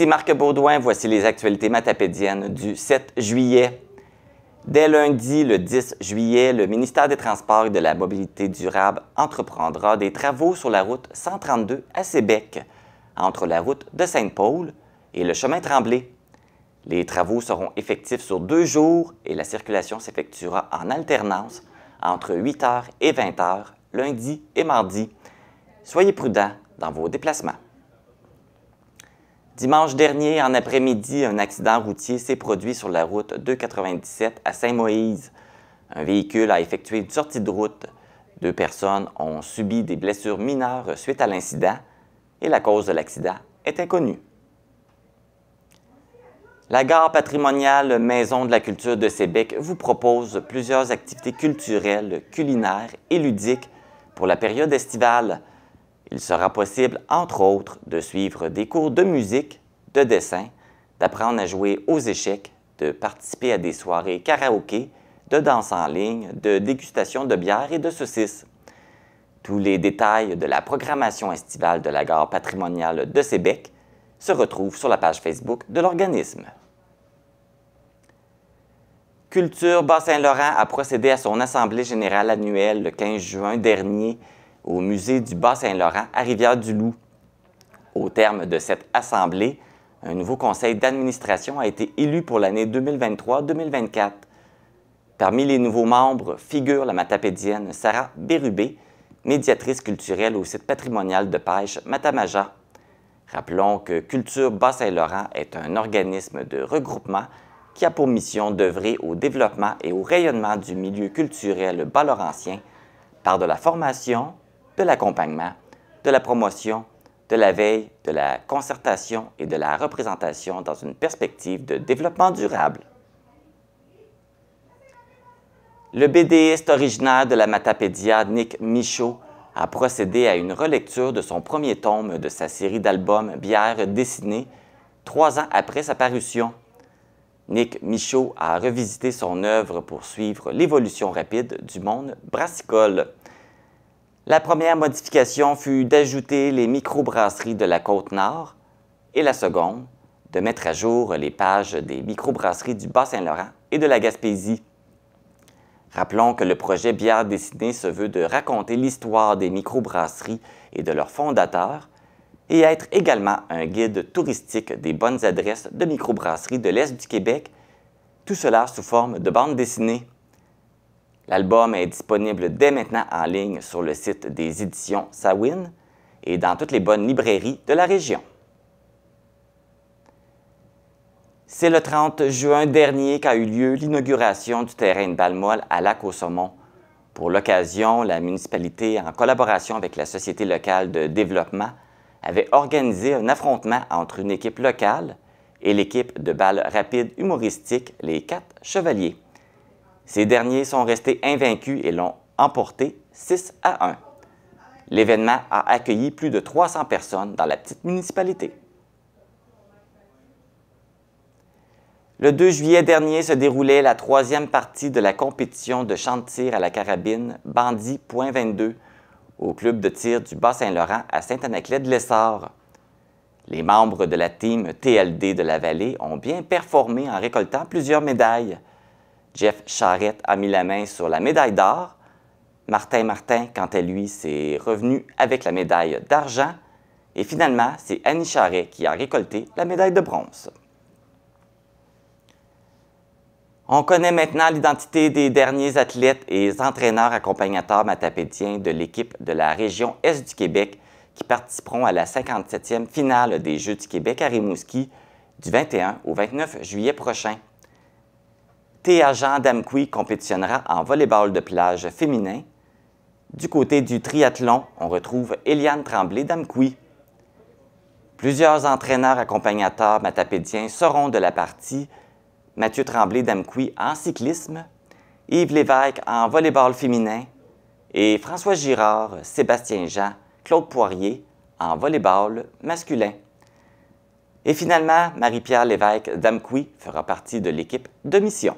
Ici Marc Baudouin, voici les actualités matapédiennes du 7 juillet. Dès lundi, le 10 juillet, le ministère des Transports et de la Mobilité durable entreprendra des travaux sur la route 132 à Sébec, entre la route de Sainte-Paul et le chemin Tremblay. Les travaux seront effectifs sur 2 jours et la circulation s'effectuera en alternance entre 8h et 20h, lundi et mardi. Soyez prudents dans vos déplacements. Dimanche dernier, en après-midi, un accident routier s'est produit sur la route 297 à Saint-Moïse. Un véhicule a effectué une sortie de route. 2 personnes ont subi des blessures mineures suite à l'incident et la cause de l'accident est inconnue. La gare patrimoniale Maison de la culture de Sébec vous propose plusieurs activités culturelles, culinaires et ludiques pour la période estivale. Il sera possible, entre autres, de suivre des cours de musique, de dessin, d'apprendre à jouer aux échecs, de participer à des soirées karaoké, de danse en ligne, de dégustation de bière et de saucisses. Tous les détails de la programmation estivale de la gare patrimoniale de Sébec se retrouvent sur la page Facebook de l'organisme. Culture Bas-Saint-Laurent a procédé à son assemblée générale annuelle le 15 juin dernier au musée du Bas-Saint-Laurent à Rivière-du-Loup. Au terme de cette assemblée, un nouveau conseil d'administration a été élu pour l'année 2023-2024. Parmi les nouveaux membres figure la matapédienne Sarah Bérubé, médiatrice culturelle au site patrimonial de pêche Matamaja. Rappelons que Culture Bas-Saint-Laurent est un organisme de regroupement qui a pour mission d'œuvrer au développement et au rayonnement du milieu culturel bas-laurentien par de la formation, de l'accompagnement, de la promotion, de la veille, de la concertation et de la représentation dans une perspective de développement durable. Le BDiste originaire de la Matapédia, Nick Michaud, a procédé à une relecture de son premier tome de sa série d'albums Bière dessinée, 3 ans après sa parution. Nick Michaud a revisité son œuvre pour suivre l'évolution rapide du monde brassicole. La première modification fut d'ajouter les microbrasseries de la Côte-Nord et la seconde, de mettre à jour les pages des microbrasseries du Bas-Saint-Laurent et de la Gaspésie. Rappelons que le projet Bière dessinée se veut de raconter l'histoire des microbrasseries et de leurs fondateurs et être également un guide touristique des bonnes adresses de microbrasseries de l'Est du Québec, tout cela sous forme de bande dessinée. L'album est disponible dès maintenant en ligne sur le site des éditions Sawin et dans toutes les bonnes librairies de la région. C'est le 30 juin dernier qu'a eu lieu l'inauguration du terrain de balle-molle à Lac-aux-Saumons. Pour l'occasion, la municipalité, en collaboration avec la Société locale de développement, avait organisé un affrontement entre une équipe locale et l'équipe de balle rapide humoristique, les 4 Chevaliers. Ces derniers sont restés invaincus et l'ont emporté 6-1. L'événement a accueilli plus de 300 personnes dans la petite municipalité. Le 2 juillet dernier se déroulait la 3e partie de la compétition de champ de tir à la carabine Bandit.22 au club de tir du Bas-Saint-Laurent à Saint-Anaclet-de-Lessard. Les membres de la team TLD de la Vallée ont bien performé en récoltant plusieurs médailles. Jeff Charette a mis la main sur la médaille d'or. Martin, quant à lui, s'est revenu avec la médaille d'argent. Et finalement, c'est Annie Charret qui a récolté la médaille de bronze. On connaît maintenant l'identité des derniers athlètes et entraîneurs accompagnateurs matapédiens de l'équipe de la région Est du Québec qui participeront à la 57e finale des Jeux du Québec à Rimouski du 21 au 29 juillet prochain. Théa Jean d'Amqui compétitionnera en volleyball de plage féminin. Du côté du triathlon, on retrouve Eliane Tremblay d'Amqui. Plusieurs entraîneurs accompagnateurs matapédiens seront de la partie. Mathieu Tremblay d'Amqui en cyclisme, Yves Lévesque en volleyball féminin et François Girard, Sébastien Jean, Claude Poirier en volleyball masculin. Et finalement, Marie-Pierre Lévesque d'Amqui fera partie de l'équipe de mission.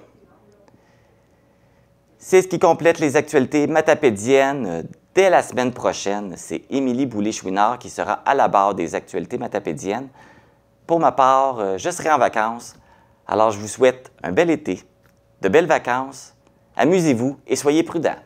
C'est ce qui complète les actualités matapédiennes. Dès la semaine prochaine, c'est Émilie Boulay-Chouinard qui sera à la barre des actualités matapédiennes Pour ma part, je serai en vacances. Alors, je vous souhaite un bel été, de belles vacances. Amusez-vous et soyez prudents.